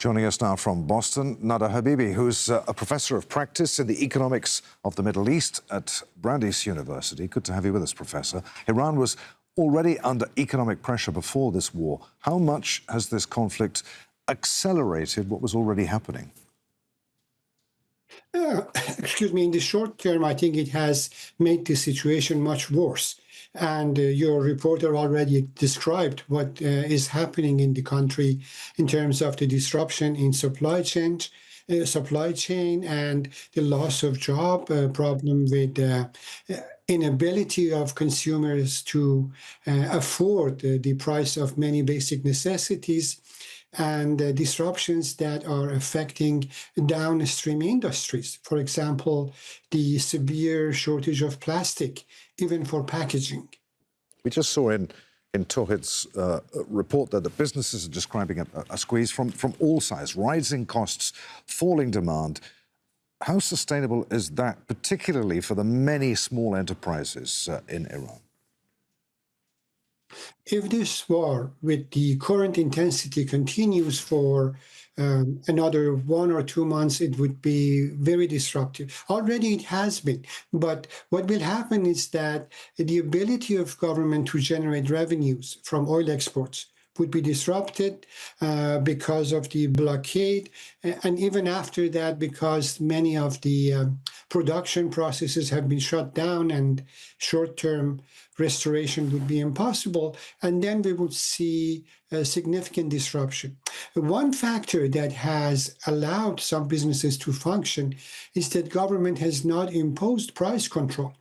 Joining us now from Boston, Nada Habibi, who's a professor of practice in the economics of the Middle East at Brandeis University. Good to have you with us, Professor. Iran was already under economic pressure before this war. How much has this conflict accelerated what was already happening? Excuse me, in the short term, I think it has made the situation much worse. And your reporter already described what is happening in the country in terms of the disruption in supply chain and the loss of job, problem with inability of consumers to afford the price of many basic necessities, and disruptions that are affecting downstream industries. For example, the severe shortage of plastic, even for packaging. We just saw in Tauhid's report that the businesses are describing a squeeze from all sides, rising costs, falling demand. How sustainable is that, particularly for the many small enterprises in Iran? If this war with the current intensity continues for another 1 or 2 months, it would be very disruptive. Already it has been. But what will happen is that the ability of government to generate revenues from oil exports would be disrupted because of the blockade, and even after that, because many of the production processes have been shut down and short-term restoration would be impossible, and then we would see a significant disruption. One factor that has allowed some businesses to function is that government has not imposed price control.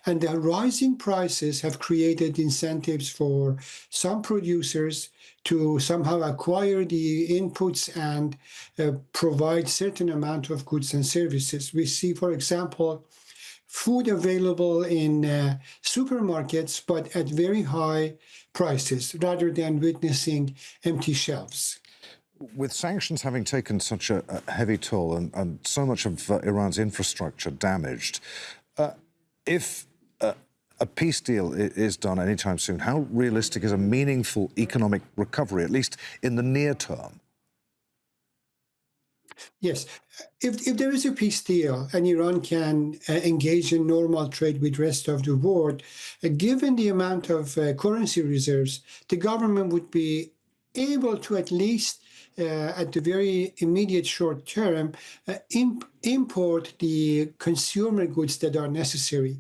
And the rising prices have created incentives for some producers to somehow acquire the inputs and provide certain amount of goods and services. We see, for example, food available in supermarkets, but at very high prices, rather than witnessing empty shelves. With sanctions having taken such a heavy toll and so much of Iran's infrastructure damaged, if a peace deal is done anytime soon, how realistic is a meaningful economic recovery, at least in the near term? Yes, if there is a peace deal and Iran can engage in normal trade with the rest of the world, given the amount of currency reserves, the government would be able to at least at the very immediate short term, import the consumer goods that are necessary,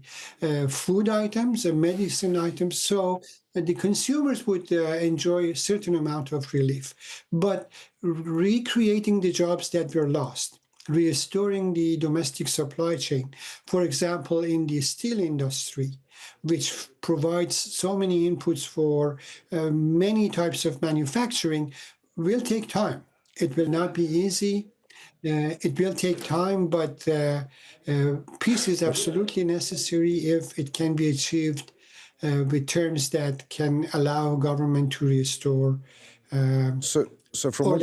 food items and medicine items, so the consumers would enjoy a certain amount of relief. But recreating the jobs that were lost, restoring the domestic supply chain, for example, in the steel industry, which provides so many inputs for many types of manufacturing, will take time. It will not be easy. It will take time, but peace is absolutely necessary if it can be achieved with terms that can allow government to restore So from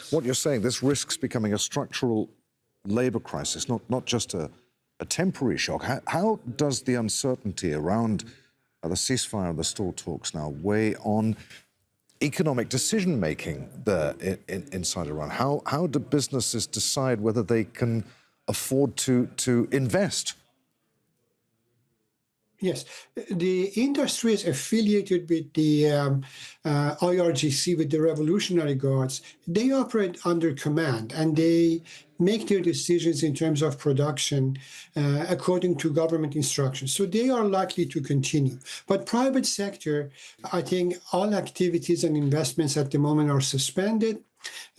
what you're saying, this risks becoming a structural labor crisis, not just a temporary shock. How does the uncertainty around the ceasefire and the stalled talks now weigh on economic decision-making there inside Iran? How do businesses decide whether they can afford to invest? Yes, the industry is affiliated with the IRGC, with the Revolutionary Guards. They operate under command, and they make their decisions in terms of production according to government instructions. So they are likely to continue. But private sector, I think all activities and investments at the moment are suspended.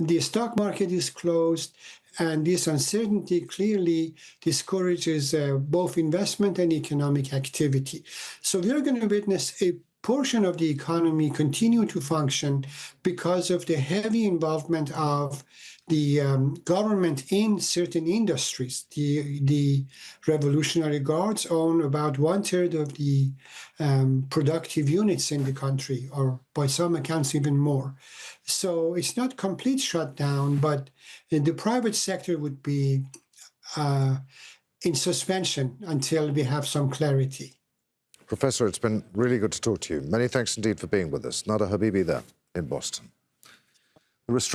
The stock market is closed. And this uncertainty clearly discourages both investment and economic activity. So we are going to witness a portion of the economy continue to function because of the heavy involvement of the government in certain industries. The Revolutionary Guards own about 1/3 of the productive units in the country, or by some accounts even more. So it's not complete shutdown, but the private sector would be in suspension until we have some clarity. Professor, it's been really good to talk to you. Many thanks indeed for being with us. Nada Habibi there in Boston. The